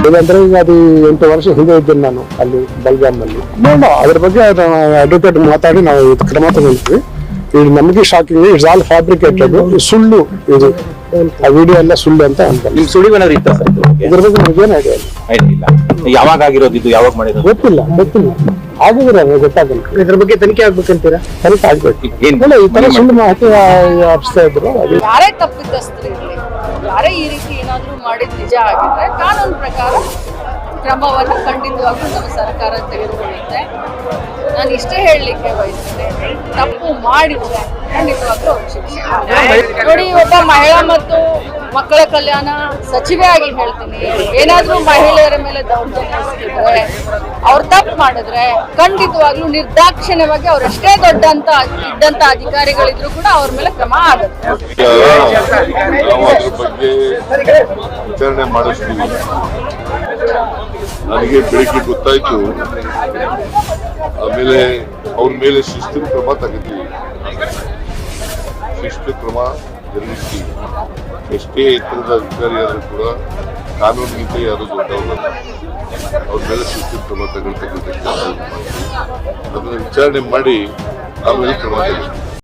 ಇದಂದ್ರೆ ಈಗ ಅದು 8 ವರ್ಷ ಹಿಂದೆ ಇದ್ದೇನೆ ನಾನು ಅಲ್ಲಿ ಬೆಳಗಾಂನಲ್ಲಿ. ಅದ್ರ ಬಗ್ಗೆ ಅಡ್ವೊಕೇಟ್ ಮಾತಾಡಿ ನಾವು ಕ್ರಮ ತಗೊಳ್ತೀವಿ. ಇದು ನಮಗೆ ಶಾಕಿಂಗ್, ಇಟ್ಸ್ ಆಲ್ ಫ್ಯಾಬ್ರಿಕೇಟೆಡ್, ಸುಳ್ಳು ಇದು. ಆ ವಿಡಿಯೋ ಎಲ್ಲ ಸುಳ್ಳು ಅಂತ ಅನ್ಕೊಂಡು. ನಿಮ್ ಸುಳಿವು ಏನಾದ್ರು ಇತ್ತ ಸರ್? ಇದ್ರ ಬಗ್ಗೆ ನಮಗೇನು ಐಡಿಯಾ ಇಲ್ಲ. ಯಾವಾಗ ಆಗಿರೋದು ಇದು? ಯಾವಾಗ ಮಾಡಿರೋದು? ಗೊತ್ತಿಲ್ಲ. ಆಗಿದ್ರೆ ಗೊತ್ತಾಗಲ್ಲ. ಇದ್ರ ಬಗ್ಗೆ ತನಿಖೆ ಆಗ್ಬೇಕಂತೀರಾ? ತನಿಖೆ ಆಗ್ಬೇಕು. ಈ ತರ ಸುಳ್ಳು ಮಾಹಿತಿ ಹಬ್ಸ್ತಾ ಇದ್ರು. ಯಾರೇ ತಪ್ಪಿತಸ್ಥರು ಇರಲಿ, ಯಾರೇ ಈ ರೀತಿ ಏನಾದ್ರೂ ಮಾಡಿದ್ ನಿಜ ಆಗಿದ್ರೆ ಕಾನೂನು ಪ್ರಕಾರ ಕ್ರಮವನ್ನು ಖಂಡಿತವಾಗ್ಲೂ ನಮ್ಮ ಸರ್ಕಾರ ತೆಗೆದುಕೊಳ್ಳುತ್ತೆ. ನಾನು ಇಷ್ಟೇ ಹೇಳಲಿಕ್ಕೆ ಬಯಸ್ತೇನೆ, ತಪ್ಪು ಮಾಡಿದ್ರೆ ಖಂಡಿತವಾಗ್ಲೂ ಅವ್ರಿಗೆ ಶಿಕ್ಷೆ. ನೋಡಿ, ಒಬ್ಬ ಮಹಿಳಾ ಮತ್ತು ಮಕ್ಕಳ ಕಲ್ಯಾಣ ಸಚಿವೆ ಆಗಿ ಹೇಳ್ತೀನಿ, ಏನಾದ್ರೂ ಮಹಿಳೆಯರ ಮೇಲೆ ದೌರ್ಜನ್ಯ ಎಸಗಿದ್ರೆ, ಅವ್ರು ತಪ್ಪು ಮಾಡಿದ್ರೆ ಖಂಡಿತವಾಗ್ಲೂ ನಿರ್ದಾಕ್ಷಿಣ್ಯವಾಗಿ ಅವ್ರು ಎಷ್ಟೇ ಇದ್ದಂತ ಅಧಿಕಾರಿಗಳಿದ್ರು ಕೂಡ ಅವ್ರ ಮೇಲೆ ಕ್ರಮ ಆಗುತ್ತೆ. ನಾವು ಅದ್ರ ಬಗ್ಗೆ ವಿಚಾರಣೆ ಮಾಡಿಸ್ತೀವಿ. ನನಗೆ ಬೆಳಿಗ್ಗೆ ಗೊತ್ತಾಯ್ತು, ಆಮೇಲೆ ಅವ್ರ ಮೇಲೆ ಶಿಸ್ತಿನ ಕ್ರಮ ತಗೋತೀವಿ. ಶಿಸ್ತು ಕ್ರಮ ಜರುಗಿಸ್ತೀವಿ. ಎಷ್ಟೇ ಎತ್ತರದ ಅಧಿಕಾರಿ ಆದರೂ ಕೂಡ ಕಾನೂನಿಗಿಂತ ಯಾರು ದೊಡ್ಡವರಲ್ಲ. ಅವ್ರ ಮೇಲೆ ಶಿಸ್ತಿನ ಕ್ರಮ ತಗೊಳ್ತಕ್ಕಂಥ ಅದನ್ನ ವಿಚಾರಣೆ ಮಾಡಿ ಆಮೇಲೆ ಕ್ರಮ ತಗೊಳ್ತೀವಿ.